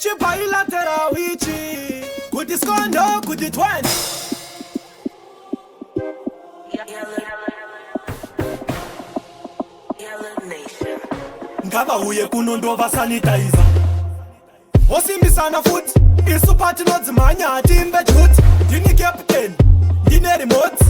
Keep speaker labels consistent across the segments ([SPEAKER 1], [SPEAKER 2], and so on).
[SPEAKER 1] chibilateral wichi kuti skondo kuti 20 ngava uye kunondova sanitizer osimbisana futhi isuphathi nodzimanya atimbe juti ndini captain ndine remote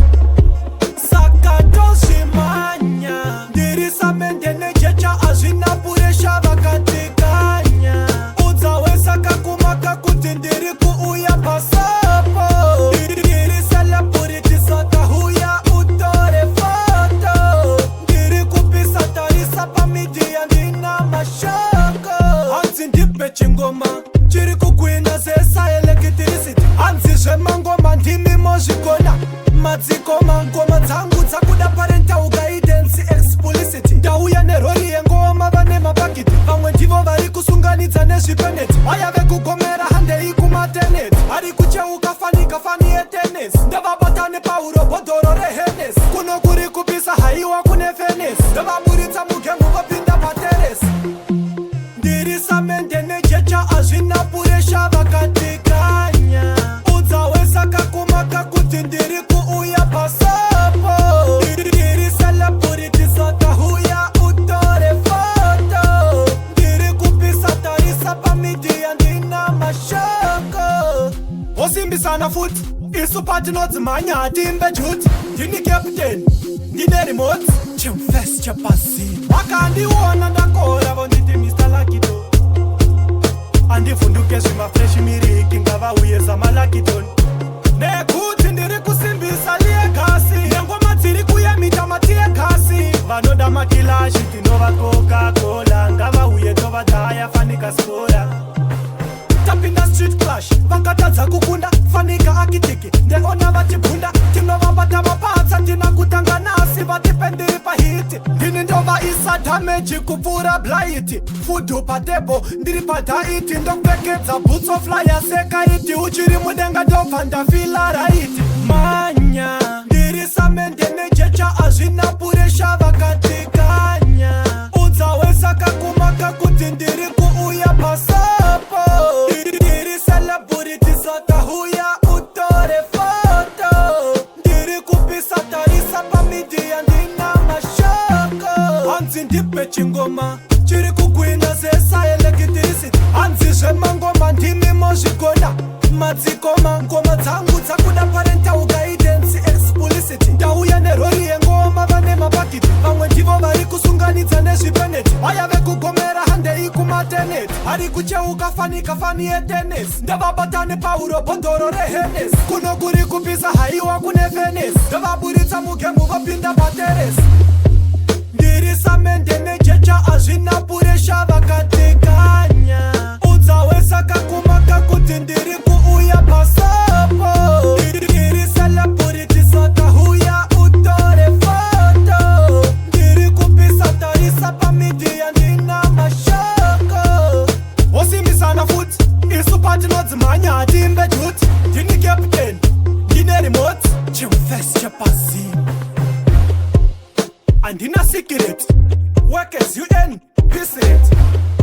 [SPEAKER 1] sakatoshimanya ndirisamente nejecha azvina puresha vakatekanya udzawesa kakumaka kuti ndiri kuuya pasapo ndiri celebrity sakahuya utore foto ndiri kupisa tarisa pamidiya ndina mashoko hanzi ndipe chingoma chiri kugwina zesa electricity hanzi zvemangoma ndimi mozvikona madzikoma ngoma dzangu dzakuda parental guidance explicit ndauya nerori yengoma vane mapakiti vamwe ndivo vari kusunganidza nezvipeneti vaya vekugomera handei kumateneti ari kucheuka fanika fani yetenesi ndavabatane paurobhodhoro rehenes kuno kuri kupisa haiwa kune fenesi ndavaburitsa mugemu vopinda pateresi ndiri samente nejecha azvina puresha vakatekanya udzawesa kakumaka kuti ndiri kuuya pasapo ndiri celebrity sakahuya utore foto ndiri kupisa tarisa pamidiya ndina mashoko osimbisana futhi isuphathi nodzimanya atimbe juti ndini captain ndine remote chimfes chepazini vakandiona ndakora vonditi Mr. Lakito andivhunduke zvimafreshi miriki ngavauye zamalakitoni nekuti ndiri kusimbisa liegasi nengoma dziri kuyamita matiegasi vanoda makilashi tinova Coca-Cola ngavauye tovadhaya fanika skora tapinda street clash vakatadza kukunda fanika akitiki ndeona vachibvunda tinovabata mapatsa tina kutanga nasi vatipendiri pahiti ndini ndova isa dameji kupfuura blaiti fudhu patebo ndiri padaiti ndokupfekedza boots of flyer sekaiti uchiri mudenga ndobva ndafila raiti manya ndiri samente nejecha azvina puresha vakatekanya udzawesa kakumaka kuti ndiri kuuya pasapo ndiri celebrity sakahuya utore foto ndiri kupisa tarisa pamidiya ndina mashoko hanzi ndipe chingoma chiri kugwina zesa electricity hanzi zvemangoma ndimi mozvikona madzikoma ngoma dzangu dzakuda parental guidance explicit ndauya nerori yengoma vane mapakiti vamwe ndivo vari kusunganidza nezvipeneti vaya vekugomera handei kumateneti ari kucheuka fanika fani yetenesi ndavabatane paurobhodhoro rehenes kuno kuri kupisa haiwa kune fenesi ndavaburitsa mugemu vopinda pateresi ndiri samente nejecha azvina puresha vakatekanya udzawesa kakumaka kuti ndiri kuuya pasapo ndiri celebrity sakahuya utore foto ndiri kupisa tarisa pamidiya ndina mashoko osimbisana futhi isuphathi nodzimanya atimbe juti ndini captain ndine remote chimfes chepazini andina secret work as you earn peace rate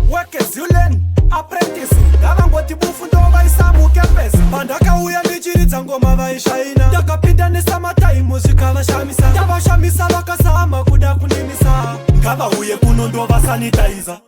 [SPEAKER 1] work as you learn apprentice ngavangoti bufu ndovaisamukepesi pandakauya ndichiridza ngoma vaishaina ndakapinda nesamataimu zvikavashamisa ndavashamisa vakazama kuda kunimisa ngavauye kuno ndova sanitizer